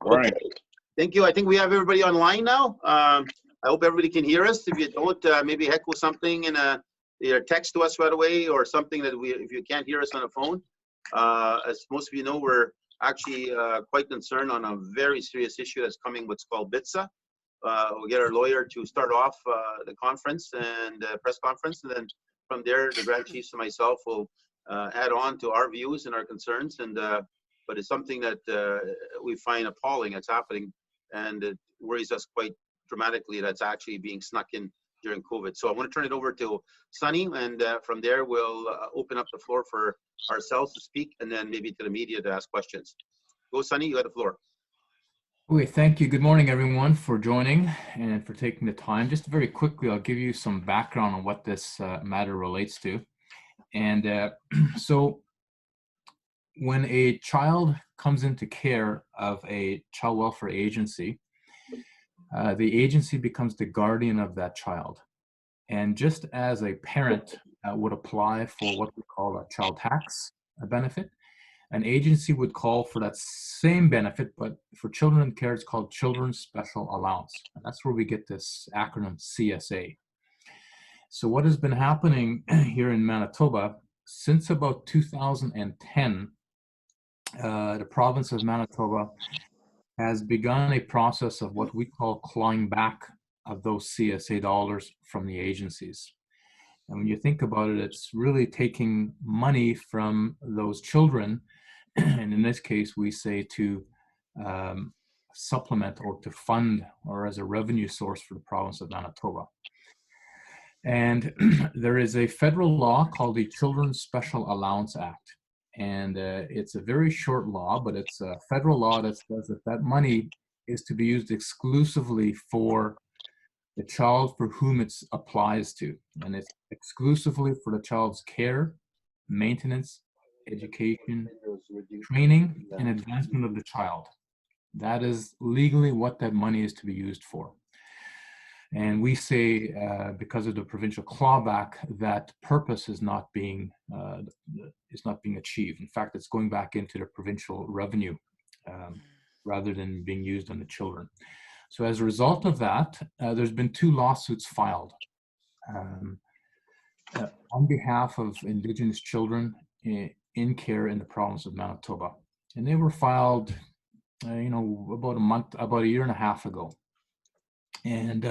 Okay. Thank you. I think we have everybody online now. I hope everybody can hear us. If you don't, maybe heckle something in either text to us right away or something that if you can't hear us on the phone. As most of you know, we're actually quite concerned on a very serious issue that's coming, what's called BITSA. We'll get our lawyer to start off the conference and press conference, and then from there, the Grand Chiefs and myself will add on to our views and our concerns. And but it's something that we find appalling that's happening, and it worries us quite dramatically that's actually being snuck in during COVID. So I want to turn it over to Sunny, and from there we'll open up the floor for ourselves to speak, and then maybe to the media to ask questions. Go, Sunny, you have the floor. Okay, thank you. Good morning, everyone, for joining and for taking the time. Just very quickly, I'll give you some background on what this matter relates to. And so when a child comes into care of a child welfare agency, the agency becomes the guardian of that child. And just as a parent would apply for what we call a child tax benefit, an agency would call for that same benefit, but for children in care, it's called Children's Special Allowance. And that's where we get this acronym CSA. So what has been happening here in Manitoba since about 2010, the province of Manitoba has begun a process of what we call clawing back of those CSA dollars from the agencies. And when you think about it, it's really taking money from those children, and in this case, we say to supplement or to fund or as a revenue source for the province of Manitoba. And there is a federal law called the Children's Special Allowance Act. And it's a very short law, but it's a federal law that says that that money is to be used exclusively for the child for whom it applies to. And it's exclusively for the child's care, maintenance, education, training, and advancement of the child. That is legally what that money is to be used for. And we say, because of the provincial clawback, that purpose is not being achieved. In fact, it's going back into the provincial revenue rather than being used on the children. So as a result of that, there's been 2 lawsuits filed on behalf of Indigenous children in care in the province of Manitoba. And they were filed, about a year and a half ago. And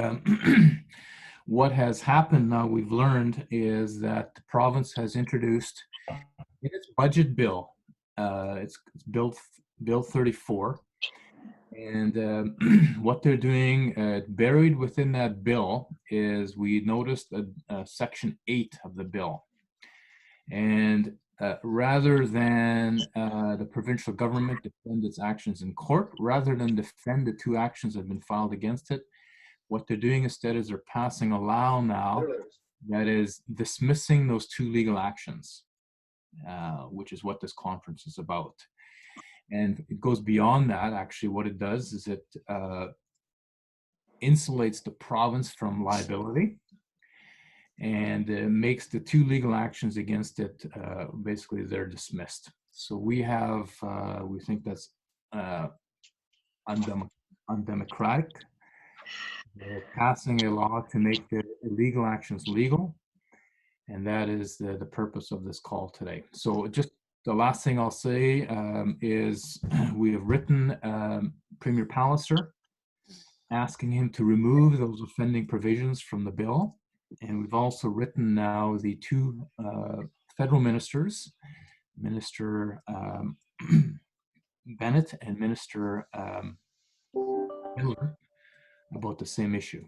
what has happened now, we've learned, is that the province has introduced in its budget bill, it's Bill 34, and what they're doing, buried within that bill, is we noticed Section 8 of the bill. And rather than the provincial government defend its actions in court, rather than defend the 2 actions that have been filed against it, what they're doing instead is they're passing a law now that is dismissing those 2 legal actions, which is what this conference is about. And it goes beyond that. Actually, what it does is it insulates the province from liability and makes the 2 legal actions against it, basically they're dismissed. So we have, we think that's undemocratic. They're passing a law to make the illegal actions legal, and that is the purpose of this call today. So just the last thing I'll say is we have written Premier Palliser asking him to remove those offending provisions from the bill, and we've also written now the 2 federal ministers, Minister Bennett and Minister Miller, about the same issue.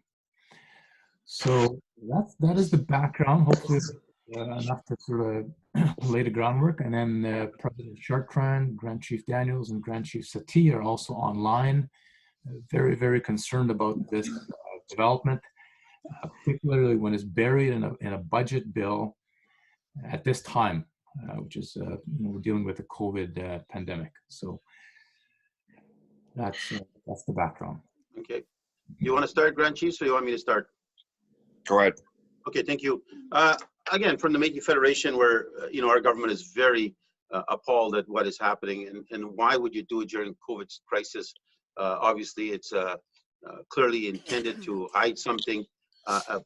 So that is the background. Hopefully enough to sort of lay the groundwork. And then President Chartrand, Grand Chief Daniels, and Grand Chief Settee are also online, very, very concerned about this development, particularly when it's buried in a budget bill at this time, which is we're dealing with the COVID pandemic. So that's the background. Okay. You want to start, Grand Chiefs, or you want me to start? Go ahead. Okay, thank you. Again, from the Métis Federation, where our government is very appalled at what is happening, and why would you do it during COVID crisis? Obviously, it's clearly intended to hide something,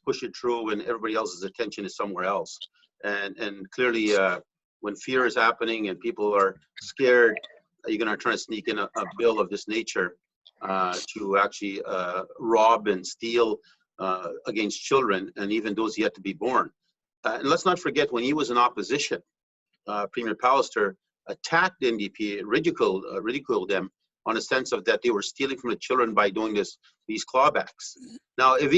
push it through when everybody else's attention is somewhere else. And clearly, when fear is happening and people are scared, you're going to try to sneak in a bill of this nature to actually rob and steal against children and even those yet to be born. And let's not forget, when he was in opposition, Premier Pallister attacked the NDP, ridiculed them on a sense of that they were stealing from the children by doing these clawbacks. Now, if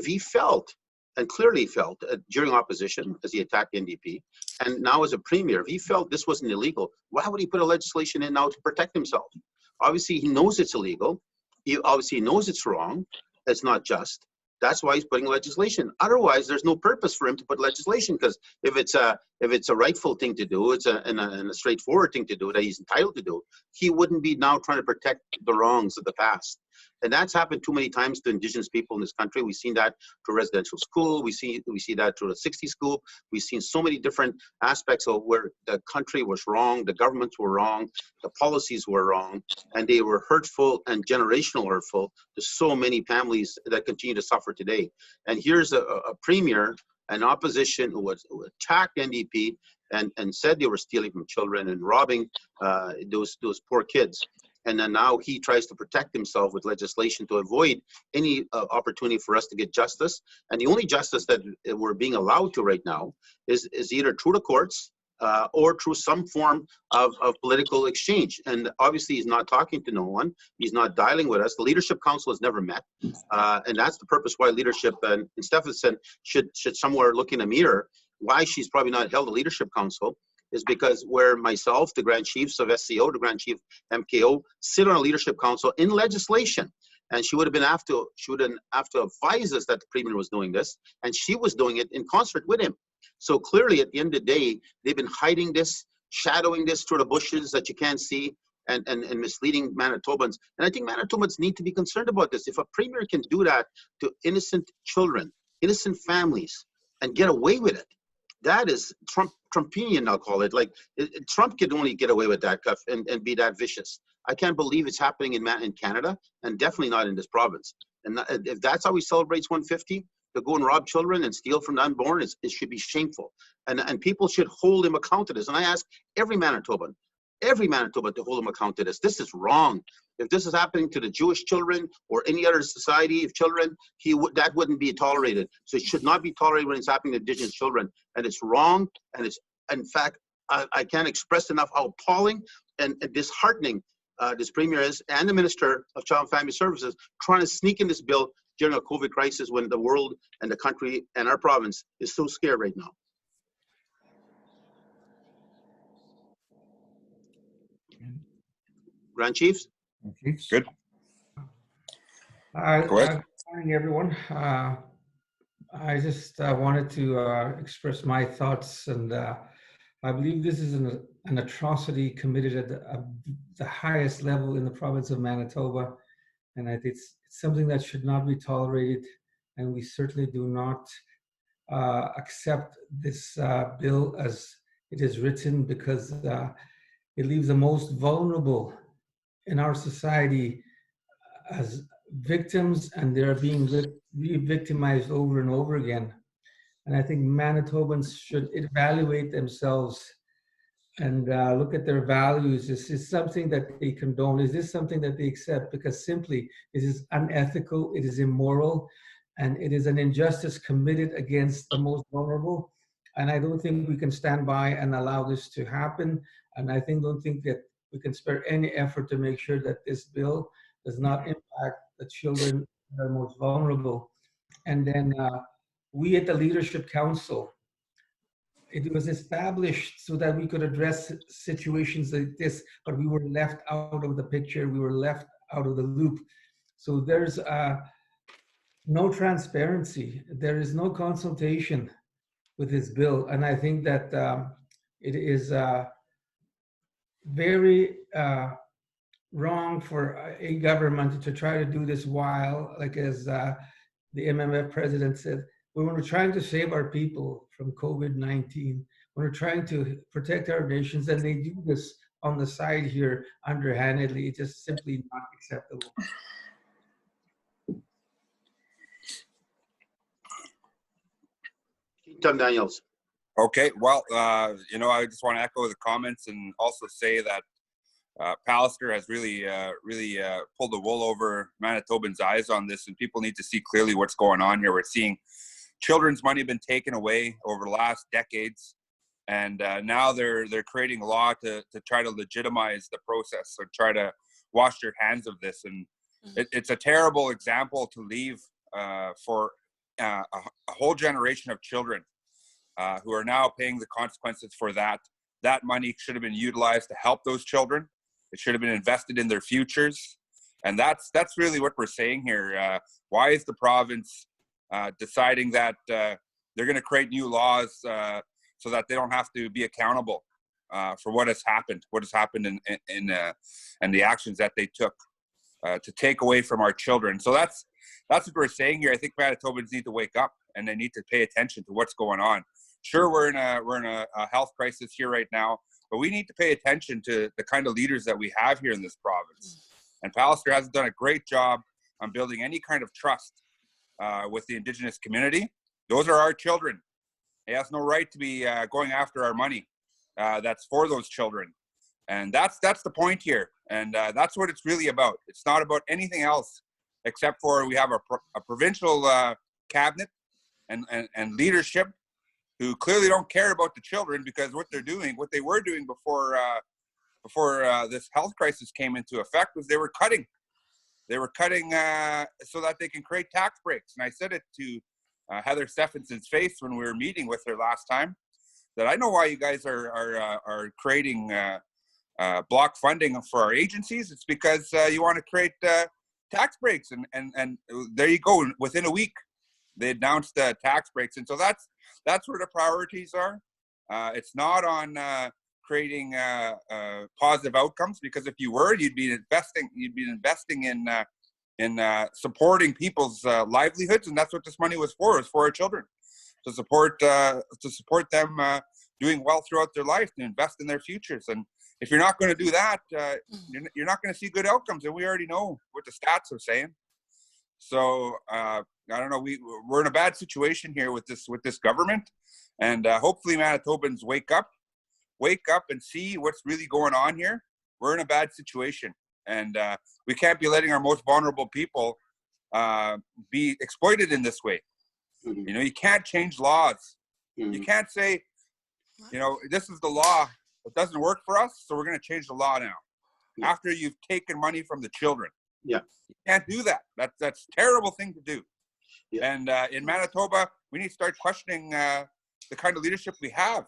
he felt, and clearly felt during opposition as he attacked NDP, and now as a premier, if he felt this wasn't illegal, why would he put a legislation in now to protect himself? Obviously, he knows it's illegal. He obviously knows it's wrong. It's not just. That's why he's putting legislation. Otherwise, there's no purpose for him to put legislation, because if it's a rightful thing to do, it's a straightforward thing to do that he's entitled to do, he wouldn't be now trying to protect the wrongs of the past. And that's happened too many times to Indigenous people in this country. We've seen that to residential school. We see that to the 60 school. We've seen so many different aspects of where the country was wrong, the governments were wrong, the policies were wrong, and they were hurtful and generational hurtful to so many families that continue to suffer today. And here's a premier, an opposition who attacked NDP and said they were stealing from children and robbing those poor kids. And then now he tries to protect himself with legislation to avoid any opportunity for us to get justice. And the only justice that we're being allowed to right now is either through the courts or through some form of political exchange. And obviously he's not talking to no one. He's not dialing with us. The Leadership Council has never met. And that's the purpose why leadership and Stephenson should somewhere look in a mirror. Why she's probably not held a Leadership Council is because where myself, the Grand Chiefs of SCO, the Grand Chief MKO, sit on a Leadership Council in legislation, and she would have have to advise us that the Premier was doing this, and she was doing it in concert with him. So clearly, at the end of the day, they've been hiding this, shadowing this through the bushes that you can't see, and misleading Manitobans. And I think Manitobans need to be concerned about this. If a Premier can do that to innocent children, innocent families, and get away with it, that is Trumpian, I'll call it. Like, Trump can only get away with that and be that vicious. I can't believe it's happening in Canada, and definitely not in this province. And if that's how he celebrates 150, to go and rob children and steal from the unborn, it should be shameful. And people should hold him accountable to this. And I ask every Manitoban to hold him accountable to this. This is wrong. If this is happening to the Jewish children or any other society of children, that wouldn't be tolerated. So it should not be tolerated when it's happening to Indigenous children. And it's wrong. And it's, in fact, I can't express enough how appalling and disheartening this Premier is, and the Minister of Child and Family Services, trying to sneak in this bill during a COVID crisis when the world and the country and our province is so scared right now. Grand Chiefs? Good. Go ahead. Good morning, everyone. I just wanted to express my thoughts, and I believe this is an atrocity committed at the highest level in the province of Manitoba, and I think it's something that should not be tolerated, and we certainly do not accept this bill as it is written, because it leaves the most vulnerable in our society as victims, and they're being re-victimized over and over again. And I think Manitobans should evaluate themselves and look at their values. Is this something that they condone? Is this something that they accept? Because simply, it is unethical, it is immoral, and it is an injustice committed against the most vulnerable. And I don't think we can stand by and allow this to happen. And I don't think that we can spare any effort to make sure that this bill does not impact the children that are most vulnerable. And then we at the Leadership Council, it was established so that we could address situations like this, but we were left out of the picture. We were left out of the loop. So there's no transparency. There is no consultation with this bill. And I think that it is very wrong for a government to try to do this while, like as the MMF president said, we were trying to save our people from COVID-19. when we're trying to protect our nations, and they do this on the side here underhandedly. It's just simply not acceptable. Tom Daniels. Okay, well, you know, I just want to echo the comments and also say that Pallister has really pulled the wool over Manitobans' eyes on this, and people need to see clearly what's going on here. We're seeing children's money been taken away over the last decades, and now they're creating a law to try to legitimize the process, or try to wash their hands of this. And it's a terrible example to leave for a whole generation of children who are now paying the consequences for that. That money should have been utilized to help those children. It should have been invested in their futures. And that's really what we're saying here. Why is the province deciding that they're going to create new laws so that they don't have to be accountable for what has happened and the actions that they took to take away from our children? So that's what we're saying here. I think Manitobans need to wake up, and they need to pay attention to what's going on. Sure, we're in a health crisis here right now, but we need to pay attention to the kind of leaders that we have here in this province. And Pallister hasn't done a great job on building any kind of trust with the Indigenous community. Those are our children. He has no right to be going after our money that's for those children. And that's the point here. And that's what it's really about. It's not about anything else, except for we have a provincial cabinet and leadership who clearly don't care about the children, because what they were doing before this health crisis came into effect was they were cutting so that they can create tax breaks. And I said it to Heather Stephenson's face when we were meeting with her last time, that I know why you guys are creating block funding for our agencies. It's because you want to create tax breaks, and there you go. Within a week, they announced tax breaks, and so that's where the priorities are. It's not on creating positive outcomes, because if you were, you'd be investing in supporting people's livelihoods, and that's what this money was for. It was for our children, to support them doing well throughout their life, to invest in their futures. And if you're not going to do that, you're not going to see good outcomes, and we already know what the stats are saying. So I don't know. We're in a bad situation here with this government, and hopefully Manitobans wake up and see what's really going on here. We're in a bad situation, and we can't be letting our most vulnerable people be exploited in this way. Mm-hmm. You know, you can't change laws. Mm-hmm. You can't say, you know, this is the law. It doesn't work for us, so we're going to change the law now. Yeah. After you've taken money from the children. Yeah. You can't do that. That's a terrible thing to do. Yeah. And in Manitoba, we need to start questioning the kind of leadership we have.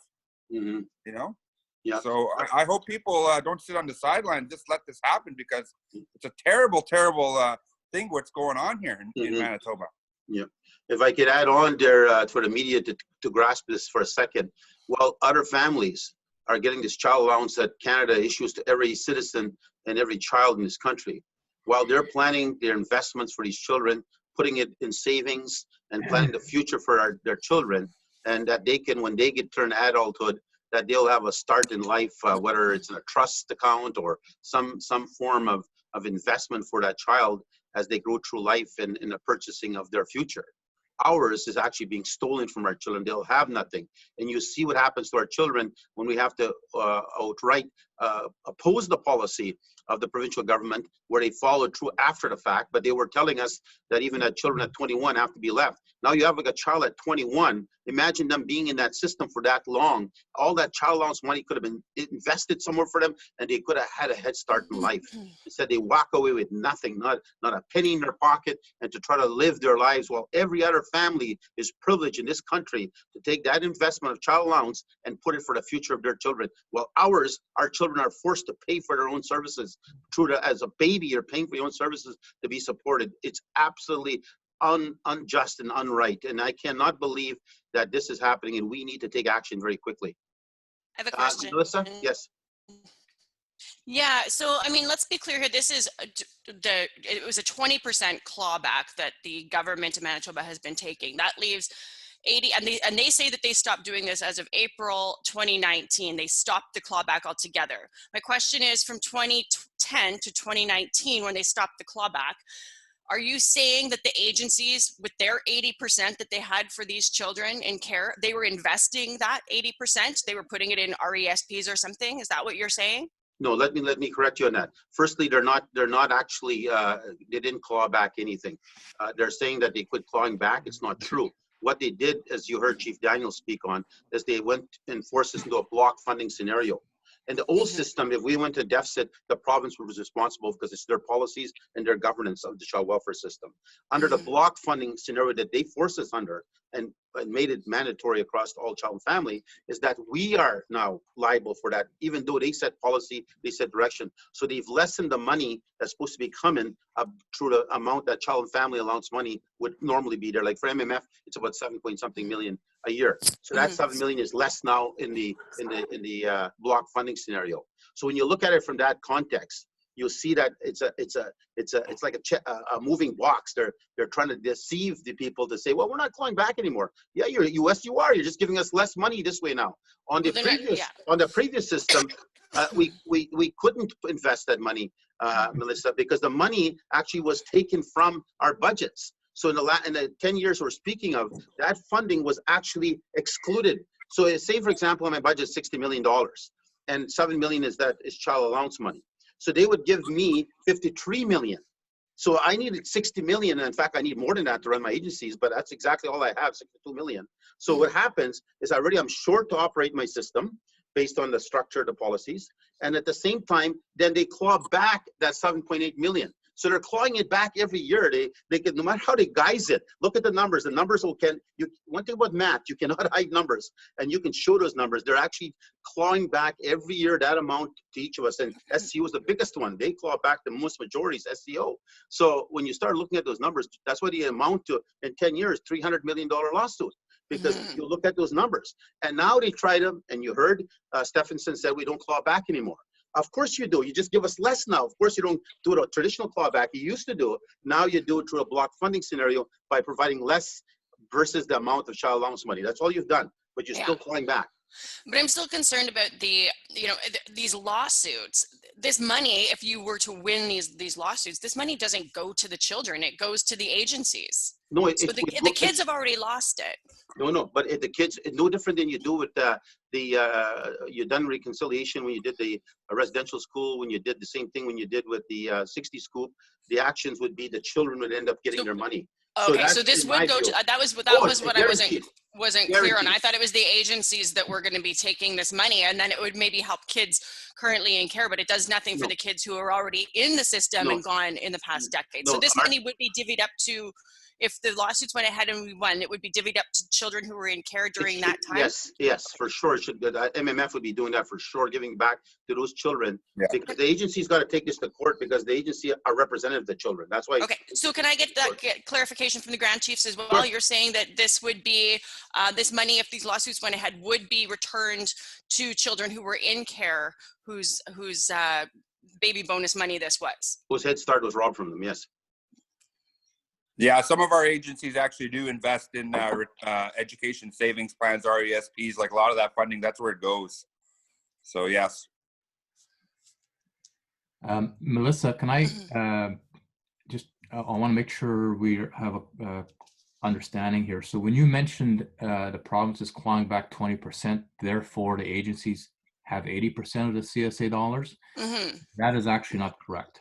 Mm-hmm. You know? Yeah. So I hope people don't sit on the sideline, just let this happen, because it's a terrible, terrible thing what's going on here in Manitoba. Yeah. If I could add on there for the media to grasp this for a second, while other families are getting this child allowance that Canada issues to every citizen and every child in this country, while they're planning their investments for these children, putting it in savings and planning the future for their children, and that they can, when they get turned adulthood, that they'll have a start in life, whether it's in a trust account or some form of investment for that child as they grow through life in the purchasing of their future. Ours is actually being stolen from our children. They'll have nothing. And you see what happens to our children when we have to outright oppose the policy of the provincial government, where they followed through after the fact, but they were telling us that even children at 21 have to be left. Now you have like a child at 21. Imagine them being in that system for that long. All that child allowance money could have been invested somewhere for them, and they could have had a head start in life. Instead, they walk away with nothing, not a penny in their pocket, and to try to live their lives while every other family is privileged in this country to take that investment of child allowance and put it for the future of their children. While our children are forced to pay for their own services. As a baby, you're paying for your own services to be supported. It's absolutely unjust and unright. And I cannot believe that this is happening, and we need to take action very quickly. I have a question. Melissa? Yes. Yeah, so I mean, let's be clear here. This is it was a 20% clawback that the government of Manitoba has been taking. That leaves 80, and they say that they stopped doing this as of April 2019. They stopped the clawback altogether. My question is, from 2010 to 2019, when they stopped the clawback, are you saying that the agencies, with their 80% that they had for these children in care, they were investing that 80%? They were putting it in RESPs or something? Is that what you're saying? No, let me correct you on that. Firstly, they're not actually, they didn't claw back anything. They're saying that they quit clawing back. It's not true. What they did, as you heard Chief Daniel speak on, is they went and forced us into a block funding scenario. In the old system, if we went to deficit, the province was responsible because it's their policies and their governance of the child welfare system. Under the block funding scenario that they forced us under and made it mandatory across all child and family, is that we are now liable for that, even though they set policy, they set direction. So they've lessened the money that's supposed to be coming through the amount that child and family allowance money would normally be there. Like for MMF, it's about 7-point-something million a year. So that 7 million is less now in the block funding scenario. So when you look at it from that context, you'll see that it's like a moving box. They're trying to deceive the people to say, well, we're not clawing back anymore. Yeah, you are. You're just giving us less money this way now. On the previous system, we couldn't invest that money, Melissa, because the money actually was taken from our budgets. So in the 10 years we're speaking of, that funding was actually excluded. So say, for example, my budget is $60 million, and 7 million is child allowance money. So they would give me 53 million. So I needed 60 million. And in fact, I need more than that to run my agencies, but that's exactly all I have, 62 million. So what happens is I'm short to operate my system based on the structure of the policies. And at the same time, then they claw back that 7.8 million. So they're clawing it back every year. They can, no matter how they guise it, look at the numbers. The numbers one thing about math, you cannot hide numbers, and you can show those numbers. They're actually clawing back every year that amount to each of us. And SCO is the biggest one. They claw back the most majorities, SCO. So when you start looking at those numbers, that's what they amount to in 10 years, $300 million lawsuit. Because you look at those numbers. And now they try them, and you heard Stephenson said we don't claw back anymore. Of course you do. You just give us less now. Of course you don't do it a traditional clawback. You used to do it. Now you do it through a block funding scenario by providing less versus the amount of child allowance money. That's all you've done, but you're still clawing back. But I'm still concerned about these lawsuits. This money, if you were to win these lawsuits, this money doesn't go to the children. It goes to the agencies. No, so the kids have already lost it. No, but the kids, no different than you do with you done reconciliation when you did the residential school, when you did the same thing when you did with the 60 scoop. The actions would be the children would end up getting their money. Okay, so this would go to, that was what I wasn't clear on. I thought it was the agencies that were going to be taking this money, and then it would maybe help kids currently in care, but it does nothing for the kids who are already in the system and gone in the past decade. So this money would be divvied up to, if the lawsuits went ahead and we won, it would be divvied up to children who were in care during that time? Yes, for sure. MMF would be doing that for sure, giving back to those children. Yeah. Because the agency's got to take this to court because the agency are representative of the children. That's why. Okay, so can I get clarification from the Grand Chiefs as well? Sure. You're saying that this would be, this money, if these lawsuits went ahead, would be returned to children who were in care, whose baby bonus money this was? Whose Head Start was robbed from them, yes. Yeah, some of our agencies actually do invest in education savings plans, RESPs, like a lot of that funding, that's where it goes. So, yes. Melissa, can I I want to make sure we have a understanding here. So when you mentioned the provinces clawing back 20%, therefore the agencies have 80% of the CSA dollars, that is actually not correct.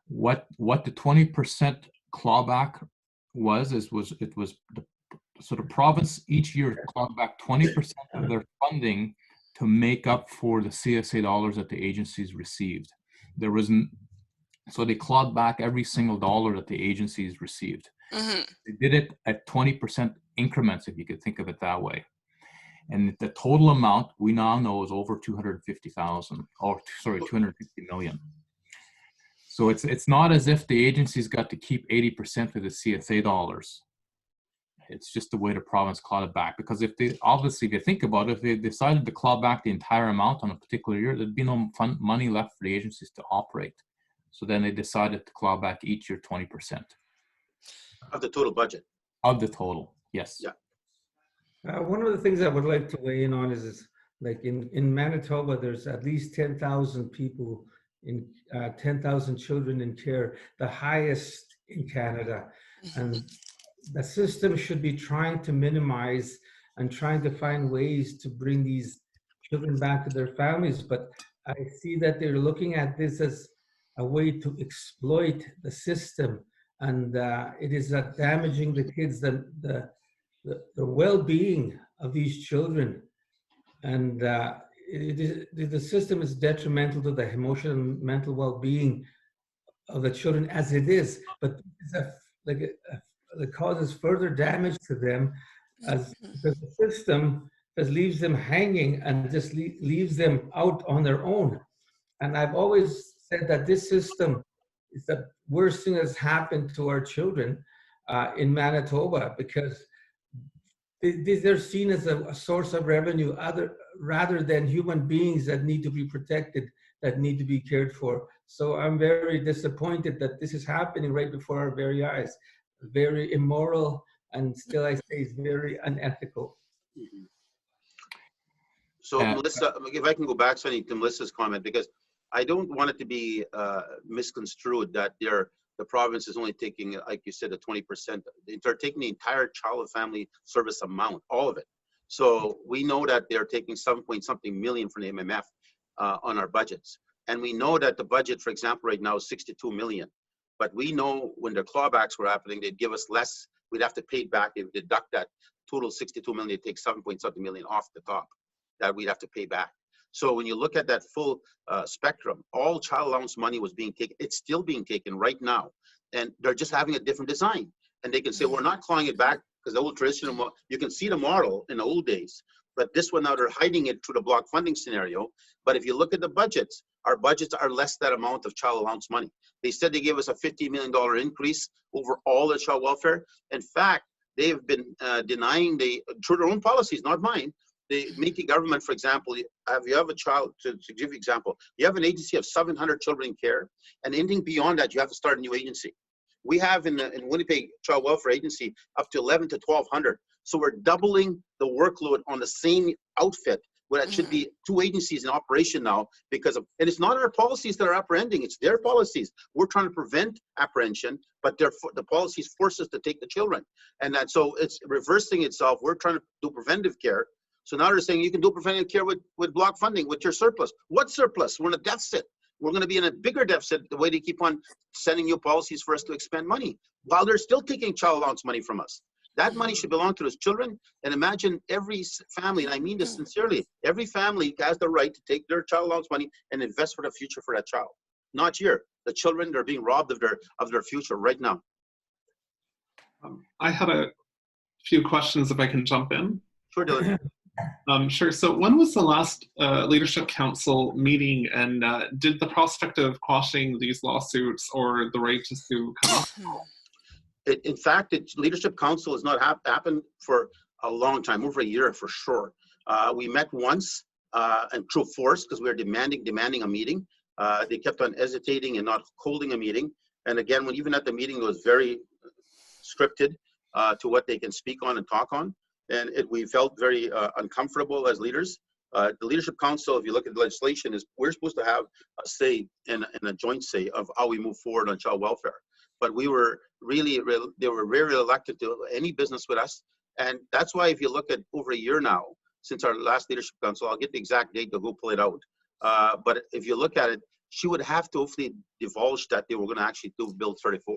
What the 20% clawback was the province each year clawed back 20% of their funding to make up for the CSA dollars that the agencies received. So they clawed back every single dollar that the agencies received. They did it at 20% increments, if you could think of it that way. And the total amount we now know is over 250 million. So it's not as if the agencies got to keep 80% of the CSA dollars. It's just the way the province clawed it back. Because if you think about it, if they decided to claw back the entire amount on a particular year, there'd be no money left for the agencies to operate. So then they decided to claw back each year 20%. Of the total budget. Of the total, yes. Yeah. One of the things I would like to weigh in on is like in Manitoba, there's at least 10,000 people in 10,000 children in care, the highest in Canada. And the system should be trying to minimize and trying to find ways to bring these children back to their families. But I see that they're looking at this as a way to exploit the system. And it is damaging the kids, the well-being of these children, and the system is detrimental to the emotional and mental well-being of the children as it is, but it causes further damage to them because the system just leaves them hanging and just leaves them out on their own. And I've always said that this system is the worst thing that's happened to our children in Manitoba, because they're seen as a source of revenue rather than human beings that need to be protected, that need to be cared for. So I'm very disappointed that this is happening right before our very eyes. Very immoral, and still I say it's very unethical. So Melissa, if I can go back to Melissa's comment, because I don't want it to be misconstrued that the province is only taking, like you said, a 20%. They're taking the entire child and family service amount, all of it. So we know that they're taking 7-point-something million from the MMF on our budgets. And we know that the budget, for example, right now is 62 million. But we know when the clawbacks were happening, they'd give us less. We'd have to pay back. They'd deduct that total 62 million, they'd take 7-point-something million off the top that we'd have to pay back. So when you look at that full spectrum, all child allowance money was being taken. It's still being taken right now. And they're just having a different design. And they can say, we're not clawing it back because the old traditional, you can see the model in the old days. But this one now, they're hiding it through the block funding scenario. But if you look at the budgets, our budgets are less that amount of child allowance money. They said they gave us a $50 million increase over all the child welfare. In fact, they've been denying through their own policies, not mine. They make the government, for example, if you have a child, to give you an example, you have an agency of 700 children in care, and anything beyond that, you have to start a new agency. We have in Winnipeg Child Welfare Agency up to 11 to 1,200. So we're doubling the workload on the same outfit, where that should be 2 agencies in operation now because of, and it's not our policies that are apprehending, it's their policies. We're trying to prevent apprehension, but the policies force us to take the children. And that, so it's reversing itself. We're trying to do preventive care. So now they're saying you can do preventive care with block funding, with your surplus. What surplus? We're in a deficit. We're going to be in a bigger deficit the way they keep on sending new policies for us to expend money, while they're still taking child allowance money from us. That money should belong to those children. And imagine every family, and I mean this sincerely, every family has the right to take their child allowance money and invest for the future for that child. Not here. The children, they're being robbed of their future right now. I had a few questions if I can jump in. Sure, Dylan. Sure. So when was the last Leadership Council meeting, and did the prospect of quashing these lawsuits or the right to sue come up? In fact, Leadership Council has not happened for a long time, over a year for sure. We met once and through force because we were demanding a meeting. They kept on hesitating and not holding a meeting. And again, even at the meeting, it was very scripted to what they can speak on and talk on. And we felt very uncomfortable as leaders. The Leadership Council, if you look at the legislation, we're supposed to have a say and a joint say of how we move forward on child welfare. But we were they were very reluctant to do any business with us. And that's why if you look at over a year now, since our last Leadership Council, I'll get the exact date to go pull it out. But if you look at it, she would have to hopefully divulge that they were going to actually do Bill 34.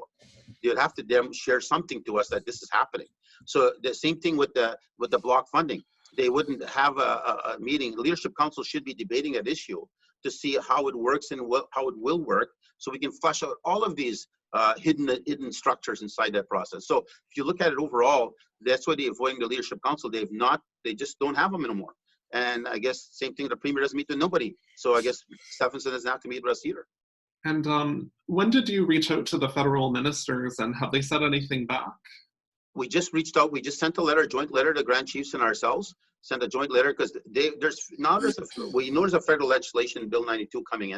They would have to share something to us that this is happening. So the same thing with the block funding. They wouldn't have a meeting. The Leadership Council should be debating that issue to see how it works and how it will work, so we can flesh out all of these hidden structures inside that process. So if you look at it overall, that's why they're avoiding the Leadership Council. They just don't have them anymore. And I guess same thing, the Premier doesn't meet with nobody. So I guess Stephenson doesn't have to meet with us either. And when did you reach out to the federal ministers, and have they said anything back? We just reached out. We just sent a joint letter to Grand Chiefs and ourselves. Sent a joint letter because we know there's a federal legislation, Bill 92, coming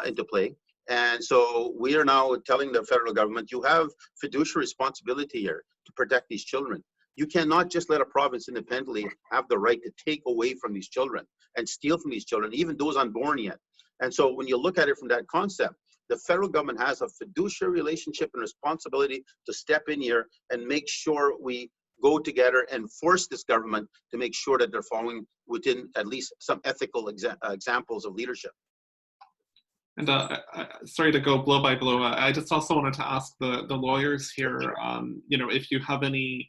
into play. And so we are now telling the federal government, you have fiduciary responsibility here to protect these children. You cannot just let a province independently have the right to take away from these children and steal from these children, even those unborn yet. And so when you look at it from that concept, the federal government has a fiduciary relationship and responsibility to step in here and make sure we go together and force this government to make sure that they're following within at least some ethical examples of leadership. And sorry to go blow by blow. I just also wanted to ask the lawyers here, you know, if you have any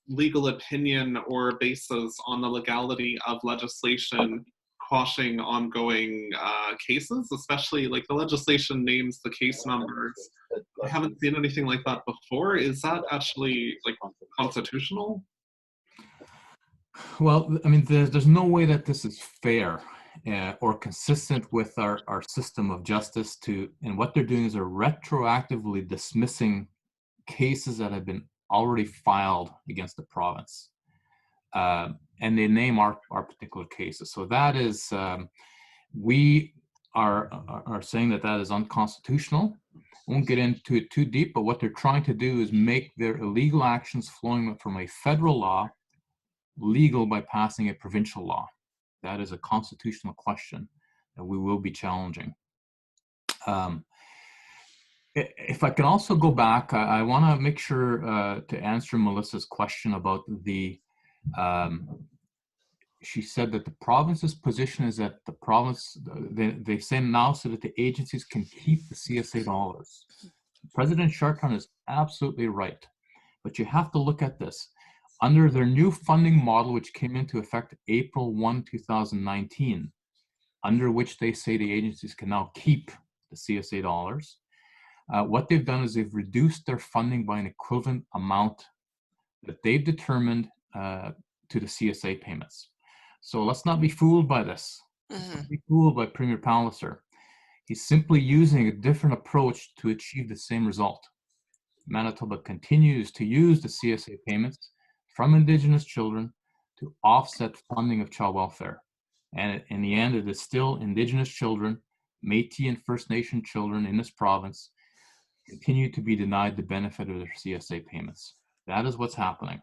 legal opinion or basis on the legality of legislation quashing ongoing cases, especially like the legislation names the case numbers. I haven't seen anything like that before. Is that actually like constitutional? Well, I mean, there's no way that this is fair or consistent with our system of justice and what they're doing is they're retroactively dismissing cases that have been already filed against the province. And they name our particular cases. So that is, we are saying that is unconstitutional. I won't get into it too deep, but what they're trying to do is make their illegal actions flowing from a federal law legal by passing a provincial law. That is a constitutional question that we will be challenging. If I can also go back, I want to make sure to answer Melissa's question about the, she said that the province's position is that the province, they say now so that the agencies can keep the CSA dollars. President Chartrand is absolutely right, but you have to look at this. Under their new funding model, which came into effect April 1, 2019, under which they say the agencies can now keep the CSA dollars, what they've done is they've reduced their funding by an equivalent amount that they've determined to the CSA payments. So let's not be fooled by this. Let's not be fooled by Premier Palliser. He's simply using a different approach to achieve the same result. Manitoba continues to use the CSA payments from Indigenous children to offset funding of child welfare. And in the end, it is still Indigenous children, Métis and First Nation children in this province continue to be denied the benefit of their CSA payments. That is what's happening.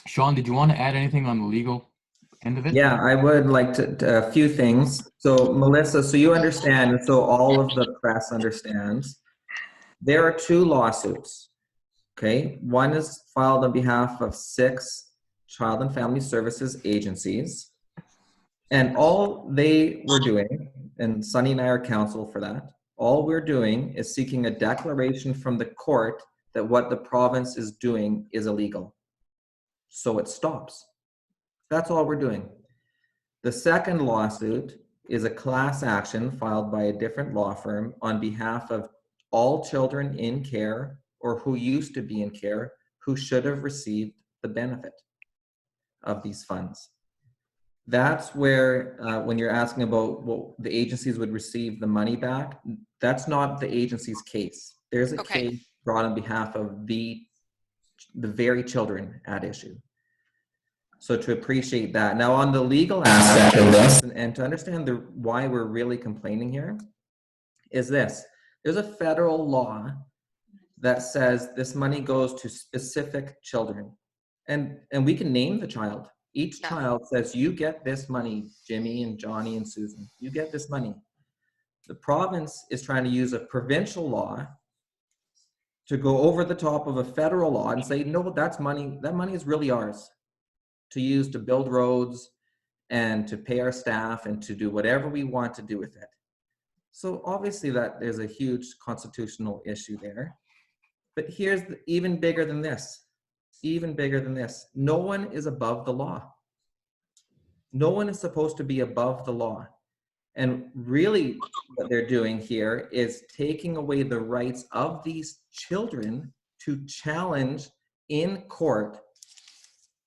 Sean, did you want to add anything on the legal end of it? Yeah, I would like to a few things. So Melissa, so you understand, so all of the press understands, there are two lawsuits, okay? One is filed on behalf of 6 child and family services agencies, and all they were doing, and Sunny and I are counsel for that, all we're doing is seeking a declaration from the court that what the province is doing is illegal. So it stops. That's all we're doing. The second lawsuit is a class action filed by a different law firm on behalf of all children in care or who used to be in care who should have received the benefit of these funds. That's where, when you're asking about what the agencies would receive the money back, that's not the agency's case. There's a case brought on behalf of the very children at issue. So to appreciate that. Now on the legal aspect of this, and to understand why we're really complaining here, is this. There's a federal law that says this money goes to specific children. And we can name the child. Each child says, you get this money, Jimmy and Johnny and Susan, you get this money. The province is trying to use a provincial law to go over the top of a federal law and say, no, that's money, that money is really ours to use to build roads and to pay our staff and to do whatever we want to do with it. So obviously that there's a huge constitutional issue there. But here's even bigger than this. Even bigger than this. No one is above the law. No one is supposed to be above the law. And really what they're doing here is taking away the rights of these children to challenge in court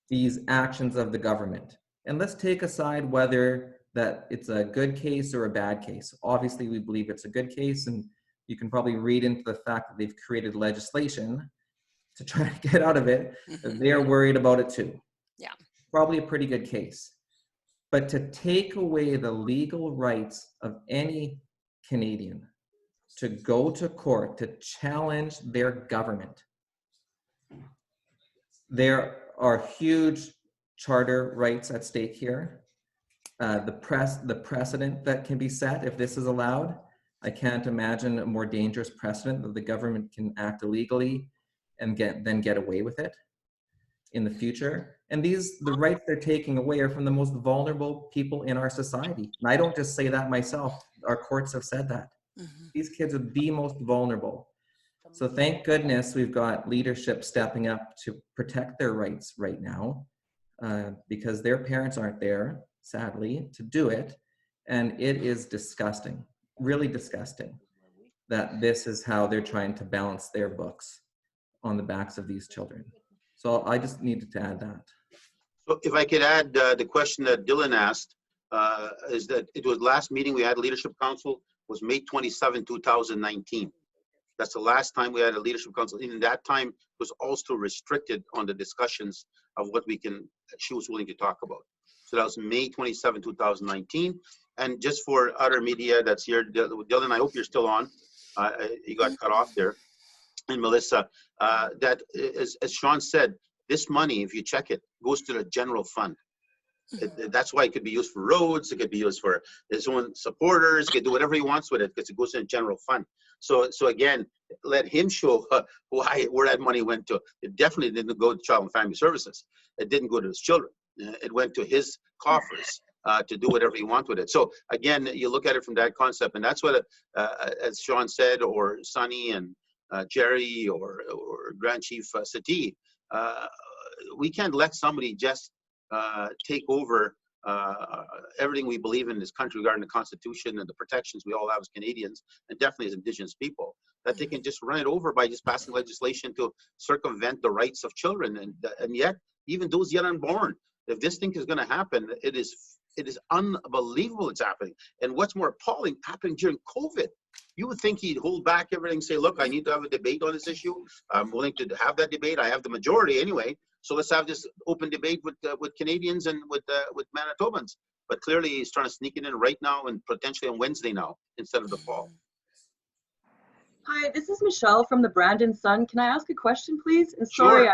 these actions of the government. And let's take aside whether that it's a good case or a bad case. Obviously, we believe it's a good case, and you can probably read into the fact that they've created legislation to try to get out of it. They're worried about it too. Yeah. Probably a pretty good case. But to take away the legal rights of any Canadian to go to court to challenge their government, There are huge charter rights at stake here. The precedent that can be set if this is allowed. I can't imagine a more dangerous precedent that the government can act illegally and then get away with it in the future. And the rights they're taking away are from the most vulnerable people in our society. And I don't just say that myself. Our courts have said that. These kids are the most vulnerable. So thank goodness we've got leadership stepping up to protect their rights right now, because their parents aren't there, sadly, to do it. And it is disgusting, really disgusting, that this is how they're trying to balance their books on the backs of these children. So I just needed to add that. So if I could add the question that Dylan asked, is that it was last meeting we had Leadership Council was May 27, 2019. That's the last time we had a Leadership Council. In that time, it was also restricted on the discussions of what she was willing to talk about. So that was May 27, 2019. And just for other media that's here, Dylan, I hope you're still on. You got cut off there. And Melissa, that as Sean said, this money, if you check it, goes to the general fund. That's why it could be used for roads. It could be used for his own supporters. He could do whatever he wants with it because it goes in a general fund. So again, let him show where that money went to. It definitely didn't go to Child and Family Services. It didn't go to his children. It went to his coffers to do whatever he wants with it. So again, you look at it from that concept, and that's what, as Sean said, or Sonny and Jerry or Grand Chief Settee, we can't let somebody just take over everything we believe in this country regarding the Constitution and the protections we all have as Canadians, and definitely as Indigenous people, that they can just run it over by just passing legislation to circumvent the rights of children. And yet, even those yet unborn, if this thing is going to happen, it is unbelievable it's happening. And what's more appalling, happening during COVID. You would think he'd hold back everything, say, look, I need to have a debate on this issue. I'm willing to have that debate. I have the majority anyway. So let's have this open debate with Canadians and with Manitobans. But clearly he's trying to sneak it in right now and potentially on Wednesday now instead of the fall. Hi, this is Michelle from the Brandon Sun. Can I ask a question, please? And Sure. sorry,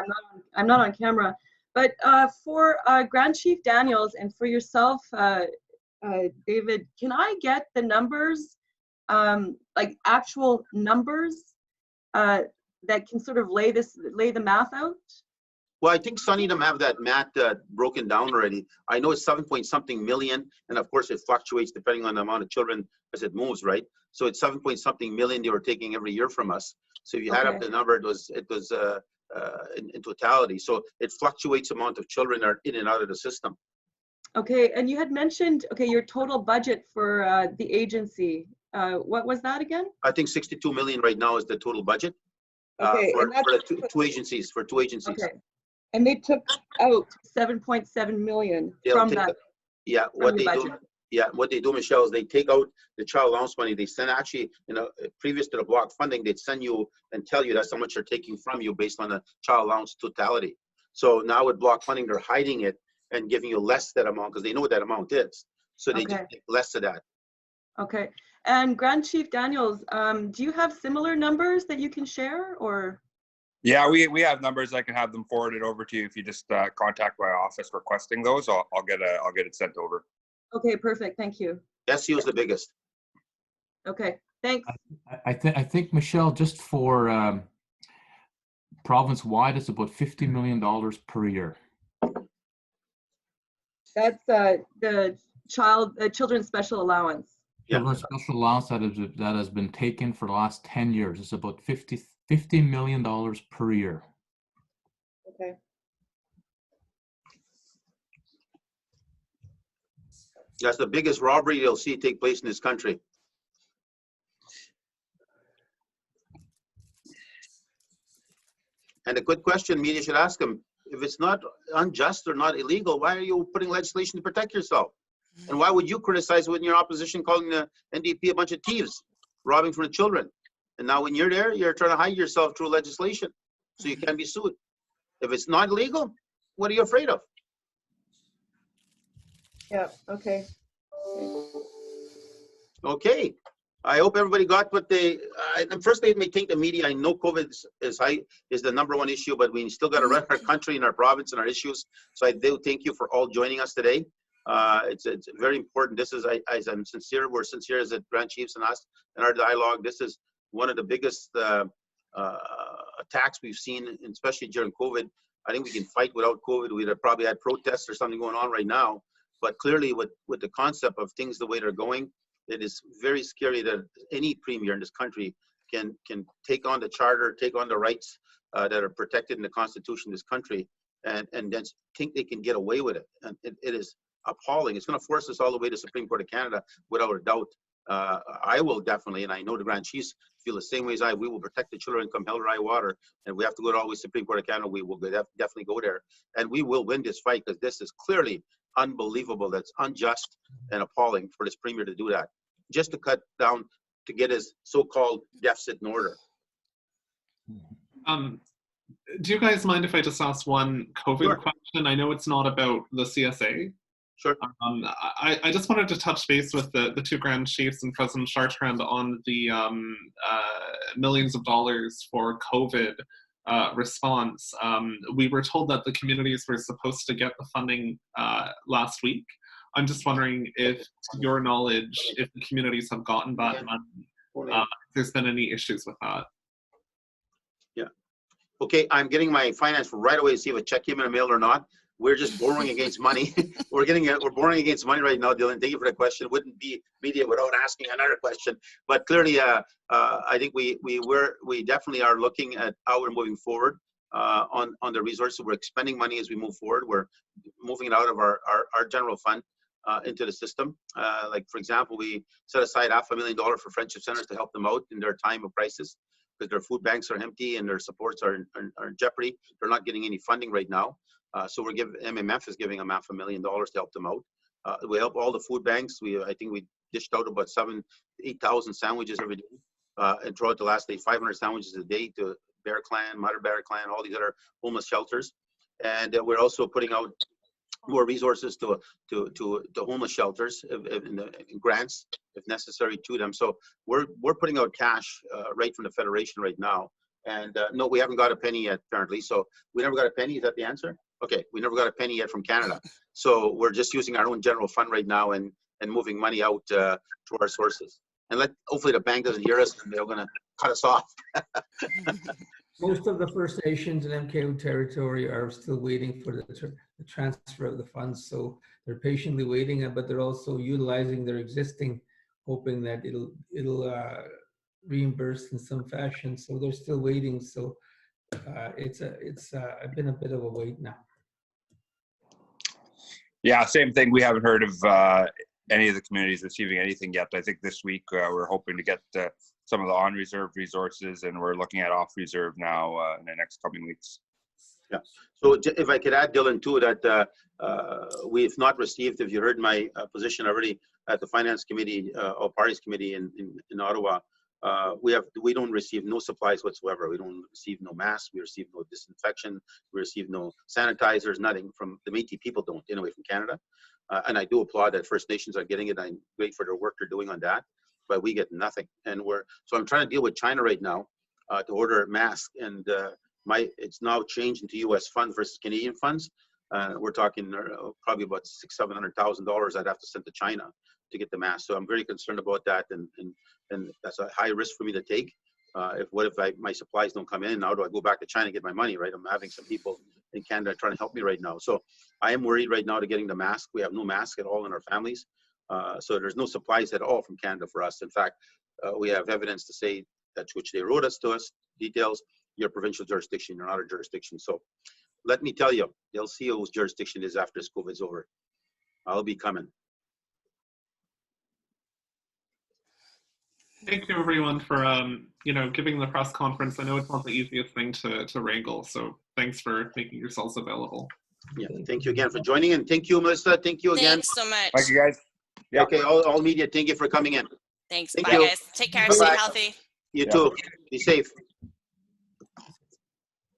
I'm not on camera. But for Grand Chief Daniels and for yourself, David, can I get the numbers, like actual numbers that can sort of lay the math out? Well, I think Sonny them have that math broken down already. I know it's 7-point-something million, and of course it fluctuates depending on the amount of children as it moves, right? So it's 7-point-something million they were taking every year from us. So if you add up the number, it was in totality. So it fluctuates amount of children are in and out of the system. Okay, and you had mentioned, your total budget for the agency. What was that again? I think 62 million right now is the total budget Okay, for and that's the two agencies. Okay, and they took out 7.7 million from that. What they do, Michelle, is they take out the child allowance money. They send actually, previous to the block funding, they'd send you and tell you that's how much they're taking from you based on the child allowance totality. So now with block funding, they're hiding it and giving you less that amount because they know what that amount is. So they just take less of that. Okay, and Grand Chief Daniels, do you have similar numbers that you can share, or? Yeah, we have numbers. I can have them forwarded over to you if you just contact my office requesting those. I'll get it sent over. Okay, perfect. Thank you. SCO is the biggest. Okay, thanks. I think Michelle, just for province-wide, it's about $50 million per year. That's the children's special allowance. Children's special allowance that has been taken for the last 10 years. It's about $50 million per year. Okay. That's the biggest robbery you'll see take place in this country. And a good question media should ask them, if it's not unjust or not illegal, why are you putting legislation to protect yourself? And why would you criticize when your opposition calling the NDP a bunch of thieves, robbing from the children? And now when you're there, you're trying to hide yourself through legislation so you can't be sued. If it's not legal, what are you afraid of? Yeah, okay. Okay. I hope everybody got what they. First, they may think the media. I know COVID is the #1 issue, but we still got to run our country and our province and our issues. So I do thank you for all joining us today. It's very important. This is, I'm sincere. We're sincere as the Grand Chiefs and us in our dialogue. This is one of the biggest attacks we've seen, especially during COVID. I think we can fight without COVID. We'd have probably had protests or something going on right now. But clearly, with the concept of things the way they're going, it is very scary that any premier in this country can take on the charter, take on the rights that are protected in the Constitution of this country, and then think they can get away with it. And it is appalling. It's going to force us all the way to Supreme Court of Canada, without a doubt. I will definitely, and I know the Grand Chiefs feel the same way as I. We will protect the children come hell or high water, and we have to go to always Supreme Court of Canada. We will definitely go there, and we will win this fight, because this is clearly unbelievable. That's unjust and appalling for this premier to do that, just to cut down, to get his so-called deficit in order. Do you guys mind if I just ask one COVID question? I know it's not about the CSA. Sure. I just wanted to touch base with the two Grand Chiefs and President Chartrand on the millions of dollars for COVID response. We were told that the communities were supposed to get the funding last week. I'm just wondering if, to your knowledge, if the communities have gotten that money, if there's been any issues with that. Yeah. Okay, I'm getting my finance right away to see if a check came in the mail or not. We're just borrowing against money. We're borrowing against money right now, Dylan. Thank you for the question. It wouldn't be media without asking another question. But clearly, I think we definitely are looking at how we're moving forward on the resources. We're expending money as we move forward. We're moving it out of our general fund into the system. Like, for example, we set aside $500,000 for friendship centers to help them out in their time of crisis, because their food banks are empty and their supports are in jeopardy. They're not getting any funding right now. So we're MMF is giving them $500,000 to help them out. We help all the food banks. I think we dished out about 7,000 to 8,000 sandwiches every day. And throughout the last day, 500 sandwiches a day to Bear Clan, Mother Bear Clan, all these other homeless shelters. And we're also putting out more resources to homeless shelters in grants, if necessary, to them. So we're putting out cash right from the Federation right now. And no, we haven't got a penny yet, apparently. So we never got a penny. Is that the answer? Okay, we never got a penny yet from Canada. So we're just using our own general fund right now and moving money out to our sources. And hopefully the bank doesn't hear us and they're going to cut us off. Most of the First Nations in MKO territory are still waiting for the transfer of the funds. So they're patiently waiting, but they're also utilizing their existing, hoping that it'll reimburse in some fashion. So they're still waiting. So it's been a bit of a wait now. Yeah, same thing. We haven't heard of any of the communities receiving anything yet. I think this week we're hoping to get some of the on-reserve resources, and we're looking at off-reserve now in the next coming weeks. Yeah. So if I could add, Dylan, too, that we've not received, if you heard my position already at the Finance Committee, or Parties Committee in Ottawa, we don't receive no supplies whatsoever. We don't receive no masks. We receive no disinfection. We receive no sanitizers. Nothing from the Métis people don't, anyway, from Canada. And I do applaud that First Nations are getting it. I'm grateful for their work they're doing on that. But we get nothing. And so I'm trying to deal with China right now to order masks. And it's now changed into U.S. funds versus Canadian funds. We're talking probably about $600,000-700,000 I'd have to send to China to get the masks. So I'm very concerned about that, and that's a high risk for me to take. What if my supplies don't come in? How do I go back to China and get my money, right? I'm having some people in Canada trying to help me right now. So I am worried right now to getting the mask. We have no mask at all in our families. So there's no supplies at all from Canada for us. In fact, we have evidence to say that, which they wrote to us, details, your provincial jurisdiction, you're not a jurisdiction. So let me tell you, they'll see whose jurisdiction is after this COVID's over. I'll be coming. Thank you, everyone, for giving the press conference. I know it's not the easiest thing to wrangle, so thanks for making yourselves available. Yeah, thank you again for joining, and thank you, Melissa. Thank you again. Thanks so much. Thank you, guys. Yeah. Okay, all media, thank you for coming in. Thanks. Thank Bye, you. guys. Take care. Bye-bye. Stay healthy. You too. Be safe.